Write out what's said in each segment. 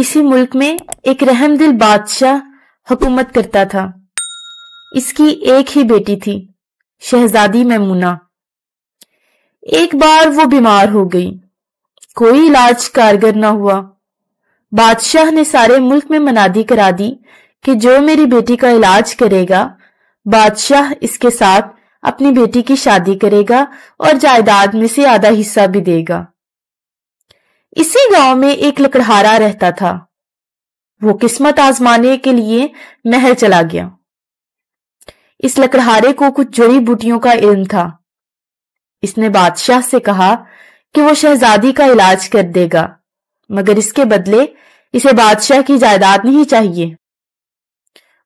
کسی ملک میں ایک رحم دل بادشاہ حکومت کرتا تھا۔ اس کی ایک ہی بیٹی تھی، شہزادی میمونہ۔ ایک بار وہ بیمار ہو گئی، کوئی علاج کارگر نہ ہوا۔ بادشاہ نے سارے ملک میں منادی کرا دی کہ جو میری بیٹی کا علاج کرے گا، بادشاہ اس کے ساتھ اپنی بیٹی کی شادی کرے گا اور جائیداد میں سے آدھا حصہ بھی دے گا۔ اسی گاؤں میں ایک لکڑہارا رہتا تھا۔ وہ قسمت آزمانے کے لیے محل چلا گیا۔ اس لکڑہارے کو کچھ جڑی بوٹیوں کا علم تھا۔ اس نے بادشاہ سے کہا کہ وہ شہزادی کا علاج کر دے گا، مگر اس کے بدلے اسے بادشاہ کی جائیداد نہیں چاہیے،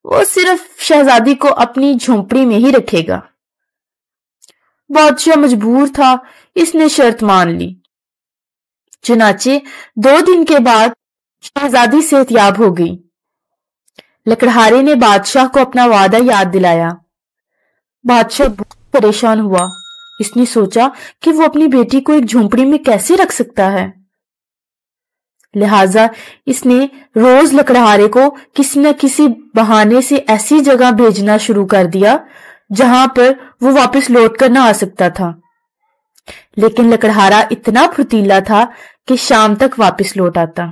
وہ صرف شہزادی کو اپنی جھونپڑی میں ہی رکھے گا۔ بادشاہ مجبور تھا، اس نے شرط مان لی۔ چنانچہ 2 دن کے بعد شہزادی صحتیاب ہو گئی۔ لکڑہارے نے بادشاہ کو اپنا وعدہ یاد دلایا۔ بادشاہ بہت پریشان ہوا۔ اس نے سوچا کہ وہ اپنی بیٹی کو ایک جھونپڑی میں کیسے رکھ سکتا ہے، لہذا اس نے روز لکڑہارے کو کسی نہ کسی بہانے سے ایسی جگہ بھیجنا شروع کر دیا جہاں پر وہ واپس لوٹ کر نہ آ سکتا تھا۔ لیکن لکڑہارا اتنا پھرتیلا تھا کہ شام تک واپس لوٹ آتا۔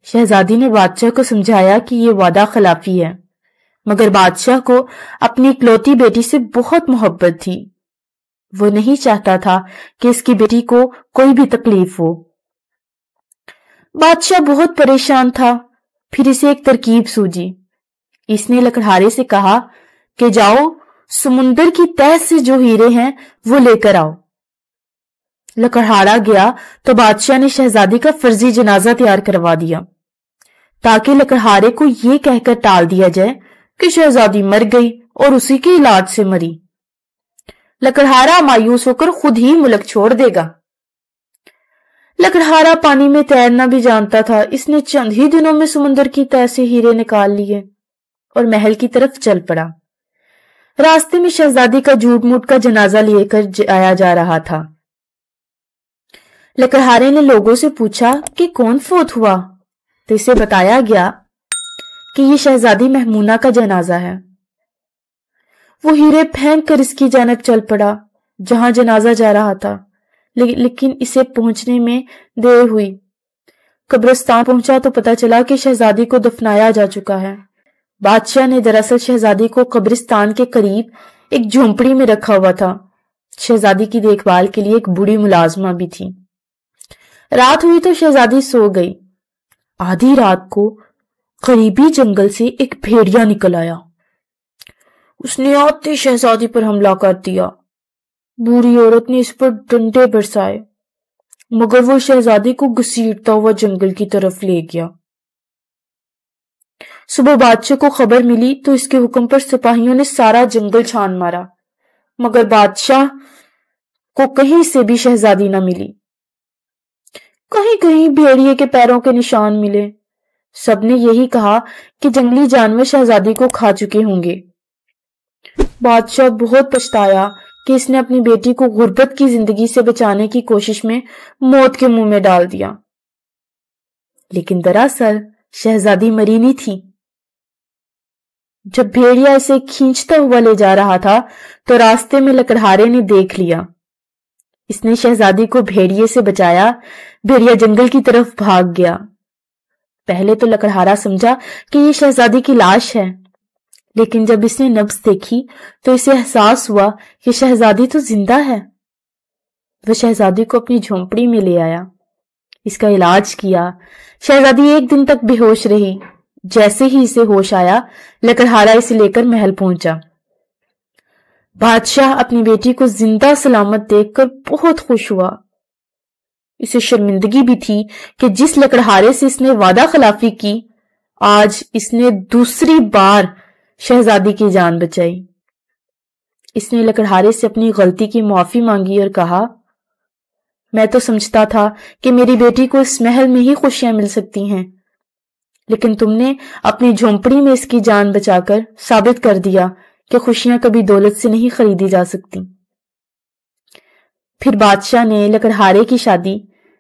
شہزادی نے بادشاہ کو سمجھایا کہ یہ وعدہ خلافی ہے، مگر بادشاہ کو اپنی اکلوتی بیٹی سے بہت محبت تھی۔ وہ نہیں چاہتا تھا کہ اس کی بیٹی کو کوئی بھی تکلیف ہو۔ بادشاہ بہت پریشان تھا، پھر اسے ایک ترکیب سوجی۔ اس نے لکڑہارے سے کہا کہ جاؤ سمندر کی تہہ سے جو ہیرے ہیں وہ لے کر آؤ۔ لکڑہارا گیا تو بادشاہ نے شہزادی کا فرضی جنازہ تیار کروا دیا تاکہ لکڑہارے کو یہ کہہ کر ٹال دیا جائے کہ شہزادی مر گئی اور اسی کے علاج سے مری۔ لکڑہارا مایوس ہو کر خود ہی ملک چھوڑ دے گا۔ لکڑہارا پانی میں تیرنا بھی جانتا تھا۔ اس نے چند ہی دنوں میں سمندر کی تہہ سے ہیرے نکال لیے اور محل کی طرف چل پڑا۔ راستے میں شہزادی کا جھوٹ موٹ کا جنازہ لے کر آیا جا رہا تھا۔ لکڑہارے نے لوگوں سے پوچھا کہ کون فوت ہوا، تو اسے بتایا گیا کہ یہ شہزادی میمونہ کا جنازہ ہے۔ وہ ہیرے پھینک کر اس کی جانب چل پڑا جہاں جنازہ جا رہا تھا، لیکن اسے پہنچنے میں دیر ہوئی۔ قبرستان پہنچا تو پتہ چلا کہ شہزادی کو دفنایا جا چکا ہے۔ بادشاہ نے دراصل شہزادی کو قبرستان کے قریب ایک جھونپڑی میں رکھا ہوا تھا۔ شہزادی کی دیکھ بھال کے لیے ایک بوڑھی ملازمہ بھی تھی۔ رات ہوئی تو شہزادی سو گئی۔ آدھی رات کو قریبی جنگل سے ایک بھیڑیا نکل آیا۔ اس نے آتے شہزادی پر حملہ کر دیا۔ بوڑھی عورت نے اس پر ڈنڈے برسائے، مگر وہ شہزادی کو گھسیٹتا ہوا جنگل کی طرف لے گیا۔ صبح بادشاہ کو خبر ملی تو اس کے حکم پر سپاہیوں نے سارا جنگل چھان مارا، مگر بادشاہ کو کہیں سے بھی شہزادی نہ ملی۔ کہیں کہیں بھیڑیے کے پیروں کے نشان ملے۔ سب نے یہی کہا کہ جنگلی جانور شہزادی کو کھا چکے ہوں گے۔ بادشاہ بہت پچھتایا کہ اس نے اپنی بیٹی کو غربت کی زندگی سے بچانے کی کوشش میں موت کے منہ میں ڈال دیا، لیکن دراصل شہزادی مری نہیں تھی۔ جب بھیڑیا اسے کھینچتا ہوا لے جا رہا تھا تو راستے میں لکڑہارے نے دیکھ لیا۔ اس نے شہزادی کو بھیڑیے سے بچایا۔ بھیڑیا جنگل کی طرف بھاگ گیا۔ پہلے تو لکڑہارا سمجھا کہ یہ شہزادی کی لاش ہے، لیکن جب اس نے نبض دیکھی تو اسے احساس ہوا کہ شہزادی تو زندہ ہے۔ وہ شہزادی کو اپنی جھونپڑی میں لے آیا، اس کا علاج کیا۔ شہزادی 1 دن تک بے ہوش رہی۔ جیسے ہی اسے ہوش آیا، لکڑہارا اسے لے کر محل پہنچا۔ بادشاہ اپنی بیٹی کو زندہ سلامت دیکھ کر بہت خوش ہوا۔ اسے شرمندگی بھی تھی کہ جس لکڑہارے سے اس نے وعدہ خلافی کی، آج اس نے دوسری بار شہزادی کی جان بچائی۔ اس نے لکڑہارے سے اپنی غلطی کی معافی مانگی اور کہا، میں تو سمجھتا تھا کہ میری بیٹی کو اس محل میں ہی خوشیاں مل سکتی ہیں، لیکن تم نے اپنی جھونپڑی میں اس کی جان بچا کر ثابت کر دیا کہ خوشیاں کبھی دولت سے نہیں خریدی جا سکتی۔ پھر بادشاہ نے لکڑہارے کی شادی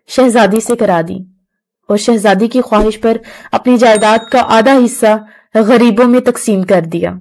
شہزادی سے کرا دی اور شہزادی کی خواہش پر اپنی جائیداد کا آدھا حصہ غریبوں میں تقسیم کر دیا۔